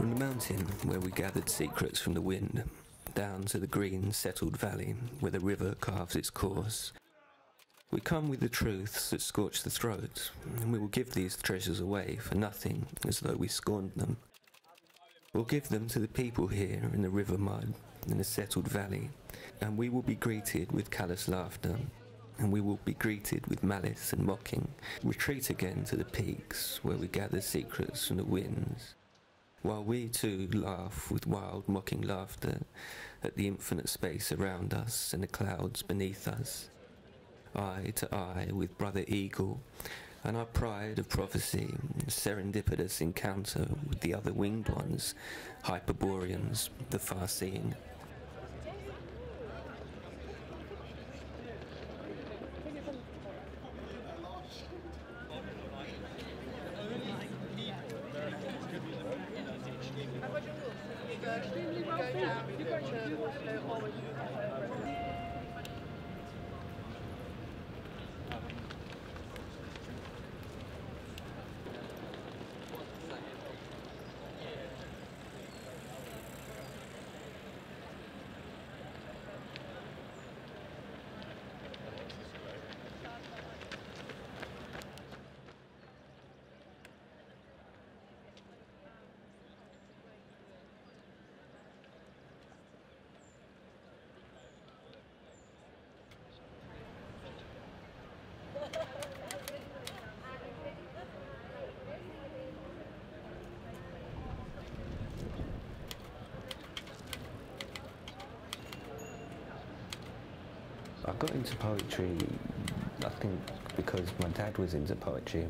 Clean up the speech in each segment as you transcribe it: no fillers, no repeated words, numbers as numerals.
From the mountain where we gathered secrets from the wind, down to the green settled valley where the river carves its course, we come with the truths that scorch the throat, and we will give these treasures away for nothing as though we scorned them. We'll give them to the people here in the river mud, in the settled valley, and we will be greeted with callous laughter, and we will be greeted with malice and mocking. Retreat again to the peaks where we gather secrets from the winds, while we too laugh with wild mocking laughter at the infinite space around us and the clouds beneath us. Eye to eye with Brother Eagle, and our pride of prophecy, serendipitous encounter with the other winged ones, Hyperboreans, the far-seeing. I got into poetry, I think, because my dad was into poetry.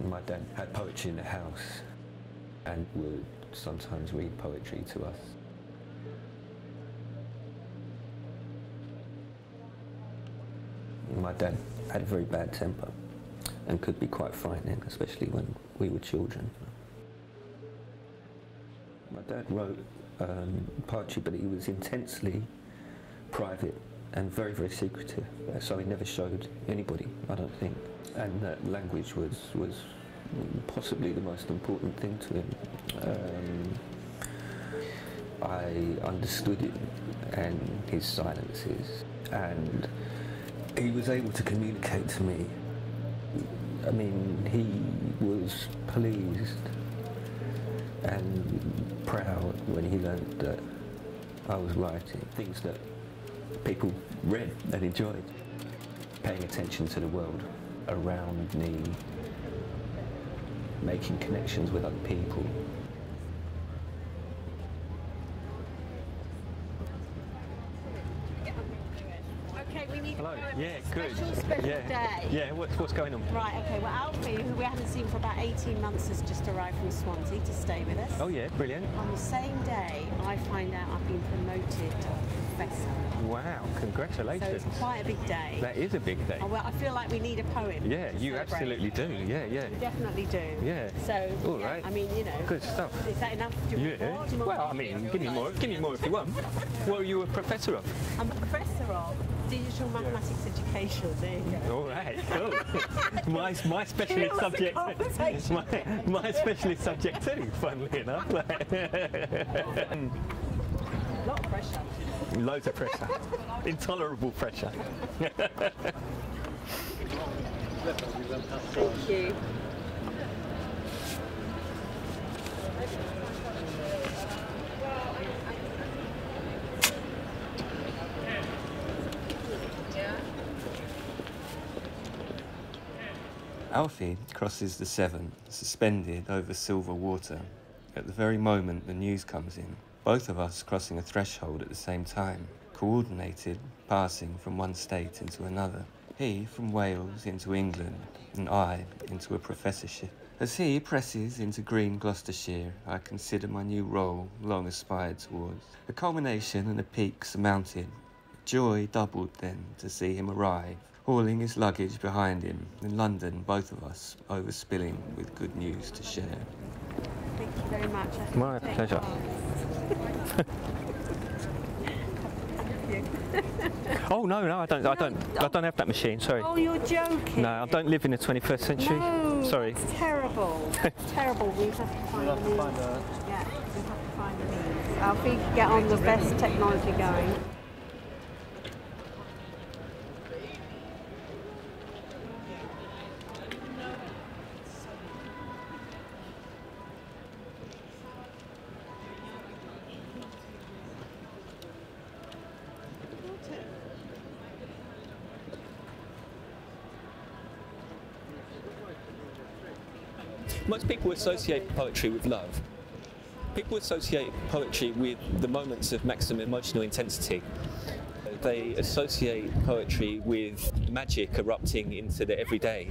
My dad had poetry in the house and would sometimes read poetry to us. My dad had a very bad temper and could be quite frightening, especially when we were children. My dad wrote poetry, but he was intensely private and very, very secretive, so he never showed anybody, I don't think. And that language was possibly the most important thing to him. I understood it and his silences, and he was able to communicate to me. I mean, he was pleased and proud when he learned that I was writing things that people read and enjoyed. Paying attention to the world around me, making connections with other people. Okay, we need Hello. a Yeah, good. special day. Yeah, what's going on? Right, okay, well Alfie, who we haven't seen for about 18 months, has just arrived from Swansea to stay with us. Oh yeah, brilliant. On the same day, I find out I've been promoted to professor. Wow, congratulations. So it's quite a big day. That is a big day. Oh, well, I feel like we need a poem. Yeah, you celebrate. absolutely do. Yeah, yeah. We definitely do. Yeah. So, all yeah, right. I mean, you know. Good stuff. Is that enough? Do you want Yeah. more? Do you want Well, more? I mean, give me more. Give me more if you want. What are you a professor of? I'm a professor of digital mathematics education. There you go. All right, cool. my specialist subject. My specialist subject too. Funnily enough. A lot of pressure. Loads of pressure. Intolerable pressure. Thank you. Alfie crosses the Severn, suspended over silver water, at the very moment the news comes in. Both of us crossing a threshold at the same time, coordinated, passing from one state into another. He from Wales into England, and I into a professorship. As he presses into green Gloucestershire, I consider my new role long aspired towards. A culmination and a peak surmounted. Joy doubled then to see him arrive, hauling his luggage behind him. In London, both of us overspilling with good news to share. Thank you very much. My pleasure. Thank you. Oh no, I don't have that machine. Sorry. Oh, you're joking. No, I don't live in the 21st century. No, Sorry. it's terrible. It's terrible. We have to find the means. Yeah, we have to find the means. I'll get on the best technology going. Most people associate poetry with love. People associate poetry with the moments of maximum emotional intensity. They associate poetry with magic erupting into their everyday.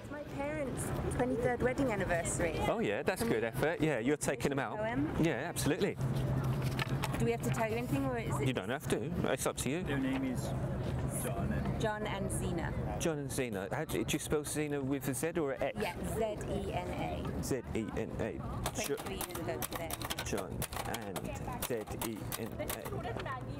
It's my parents' 23rd wedding anniversary. Oh yeah, that's good effort. Yeah, you're taking them out. Poem? Yeah, absolutely. Do we have to tell you anything, or is it You don't have to. It's up to you. Their name is John and Zena? John and Zena. Do you spell Zena with a Z or an X? Yeah, Z-E-N-A. Z-E-N-A. 23 years ago today. John and Z-E-N-A.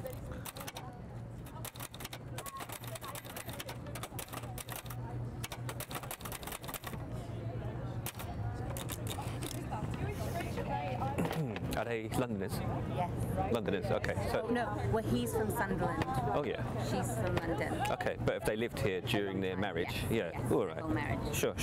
Are they Londoners? Yes. Londoners, okay. So, No, well, he's from Sunderland. oh yeah. She's from London. Okay, but if they lived here during their marriage, yeah, Yes, all right. full marriage. Sure.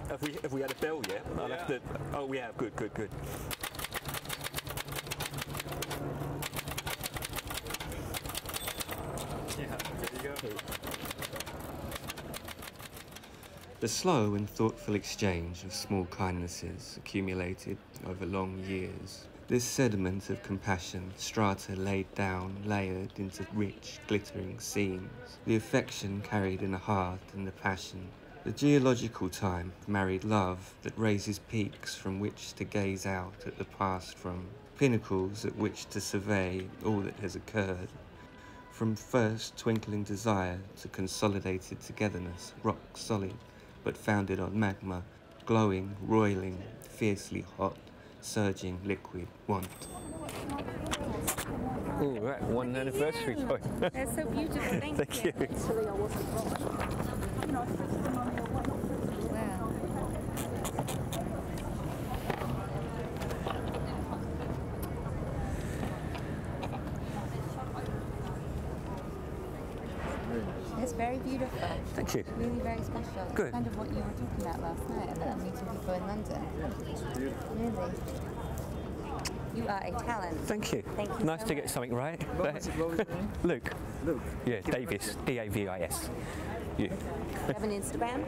Have we had a bell yet? I'll have to. Oh, we have. Good. The slow and thoughtful exchange of small kindnesses accumulated over long years. This sediment of compassion, strata laid down, layered into rich, glittering scenes. The affection carried in the heart and the passion. The geological time married love that raises peaks from which to gaze out at the past from, pinnacles at which to survey all that has occurred. From first twinkling desire to consolidated togetherness, rock solid, but founded on magma, glowing, roiling, fiercely hot, surging liquid want. Oh, right, one anniversary point. They're so beautiful. Thank you. you. Wow. It's very beautiful. Thank you. Really very special. Good. It's kind of what you were talking about last night, about meeting people in London. Really. You are a talent. Thank you. Thank you Nice so to much. get something right. What was your name? Luke. Luke. Yeah, Davis. D-A-V-I-S. You. You have an Instagram?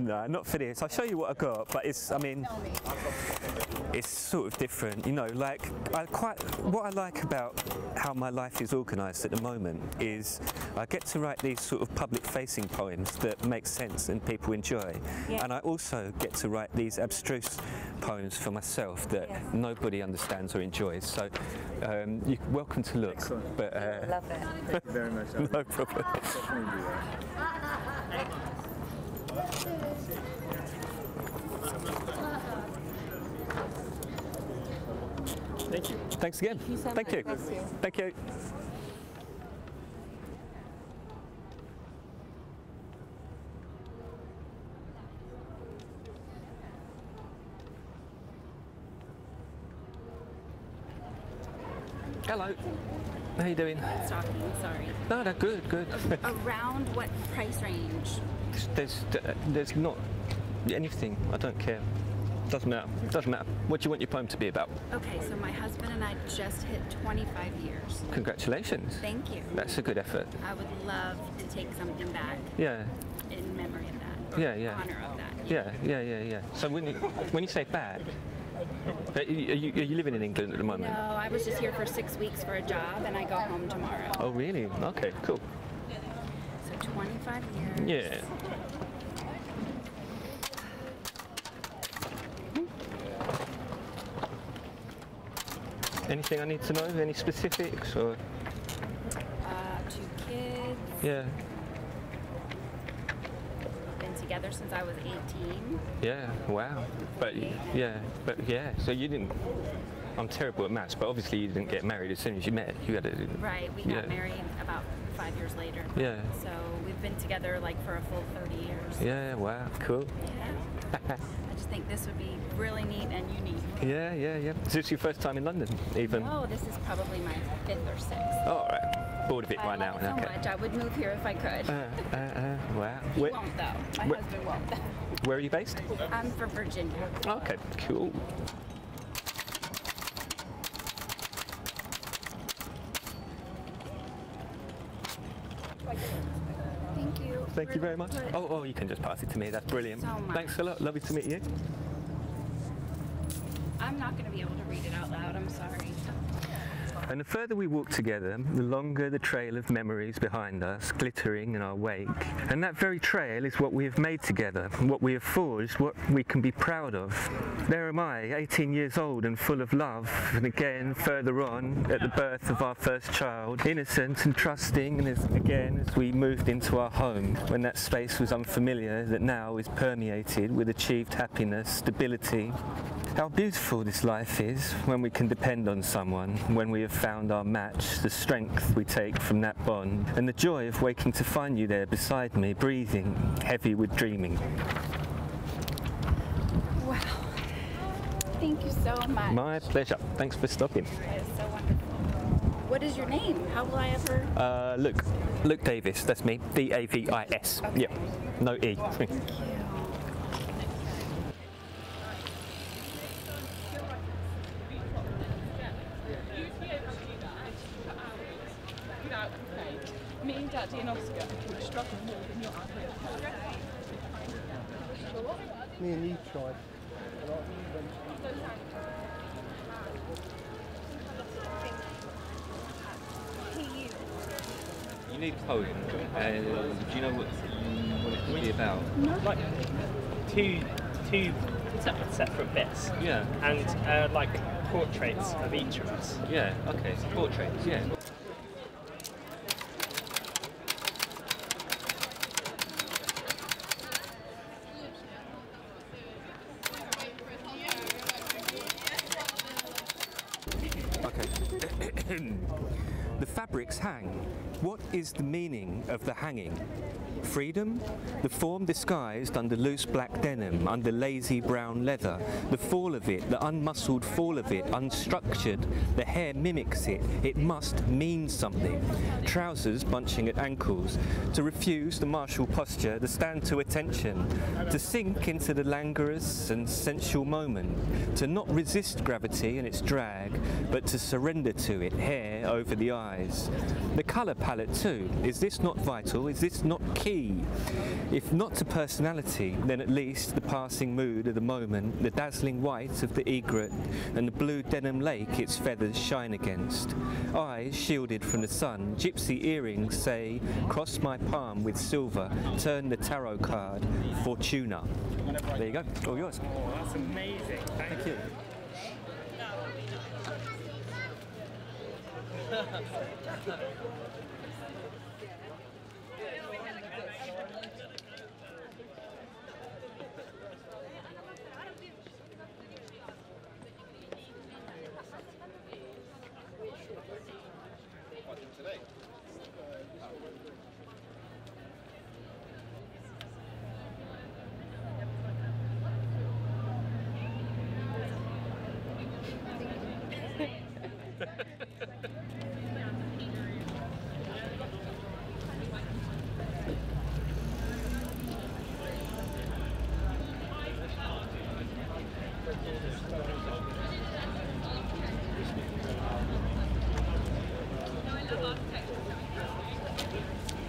No, not for this. I'll show you what I got, but it's sort of different, you know, like, what I like about how my life is organised at the moment is I get to write these sort of public-facing poems that make sense and people enjoy. Yeah. And I also get to write these abstruse poems for myself that Yes. nobody understands or enjoys. So you're welcome to look. Excellent. But Love it. Thank you very much. no problem. Definitely do that. Thank you. Thanks again. Thank you so Thank much. you. Bless you. Thank you. Hello. How you doing? Stocking, sorry. No, no, good. Around what price range? There's not anything. I don't care. Doesn't matter. What do you want your poem to be about? Okay, so my husband and I just hit 25 years. Congratulations. Thank you. That's a good effort. I would love to take something back Yeah. in memory of that. Or Yeah, yeah. honor of that. Yeah. So when you say back, are you living in England at the moment? No, I was just here for 6 weeks for a job and I go home tomorrow. Oh, really? Okay, cool. So 25 years. Yeah. Anything I need to know? Any specifics or? kids. Yeah. Been together since I was 18. Yeah. Wow. But yeah. So you didn't. I'm terrible at maths, but obviously you didn't get married as soon as you met. You had a. Right. We got married about 5 years later. Yeah. So we've been together like for a full 30 years. Yeah. Wow. Cool. Yeah. I just think this would be really neat and unique. Yeah. Is this your first time in London, even? Oh, this is probably my 5th or 6th. Oh, all right. Bored of it by now. I love it so much. I would move here if I could. Wow. He won't though. My husband won't. Where are you based? I'm from Virginia. Okay. Cool. Thank you. Thank you very much. Oh, you can just pass it to me. That's brilliant. So much. Thanks a lot. Lovely to meet you. I'm not going to be able to read it out loud. I'm sorry. And the further we walk together, the longer the trail of memories behind us, glittering in our wake. And that very trail is what we have made together, what we have forged, what we can be proud of. There am I, 18 years old and full of love, and again, further on, at the birth of our first child, innocent and trusting, and as we moved into our home, when that space was unfamiliar, that now is permeated with achieved happiness, stability. How beautiful this life is when we can depend on someone, when we have found our match, the strength we take from that bond, and the joy of waking to find you there beside me, breathing, heavy with dreaming. Wow. Thank you so much. My pleasure. Thanks for stopping. That is so wonderful. What is your name? How will I ever? Luke Davis. That's me. D-A-V-I-S. Okay. Yep. No E. Thank you. Me, Daddy and Oscar would struggle more than your other. Me and you tried. You need a poem, and do you know what you want it to be about? Like two separate bits. Yeah. And like portraits of each of us. Yeah, okay, portraits, yeah. The fabrics hang. What is the meaning of the hanging? Freedom? The form disguised under loose black denim, under lazy brown leather. The fall of it, the unmuscled fall of it, unstructured. The hair mimics it. It must mean something. Trousers bunching at ankles. To refuse the martial posture, to stand to attention. To sink into the languorous and sensual moment. To not resist gravity and its drag, but to surrender to it, hair over the eyes. The colour palette too. Is this not vital? Is this not key? If not to personality, then at least the passing mood of the moment, the dazzling white of the egret and the blue denim lake its feathers shine against. Eyes shielded from the sun, gypsy earrings say, cross my palm with silver, turn the tarot card, Fortuna. There you go, all yours. Oh, that's amazing. Thank you.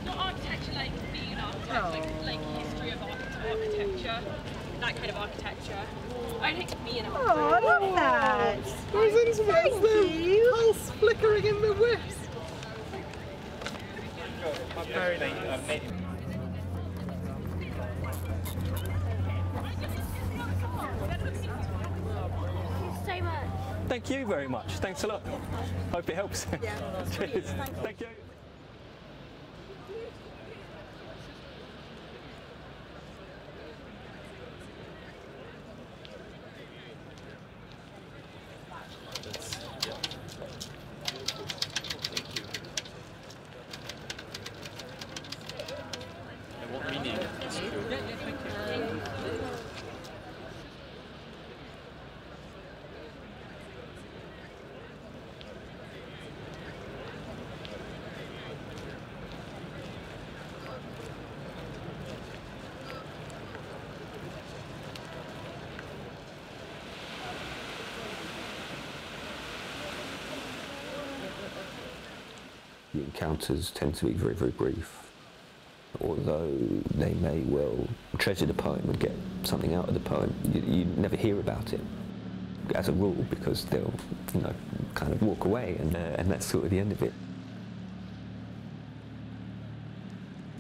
Not architecture like being an architect, like history of architecture, that kind of architecture. I think me and Oh, I love that. Thank you. Pulse flickering in the whips. Very late. So much. Thank you very much. Thanks a lot. Hope it helps. Yeah. Cheers. Thank you. The encounters tend to be very, very brief. Although they may well treasure the poem and get something out of the poem, you never hear about it, as a rule, because they'll, you know, kind of walk away, and that's sort of the end of it.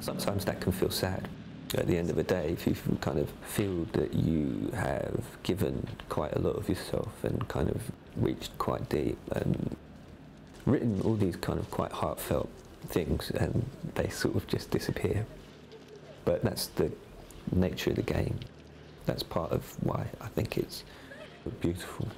Sometimes that can feel sad. At the end of the day, if you kind of feel that you have given quite a lot of yourself and kind of reached quite deep and written all these kind of quite heartfelt things, and they sort of just disappear. But that's the nature of the game. That's part of why I think it's beautiful.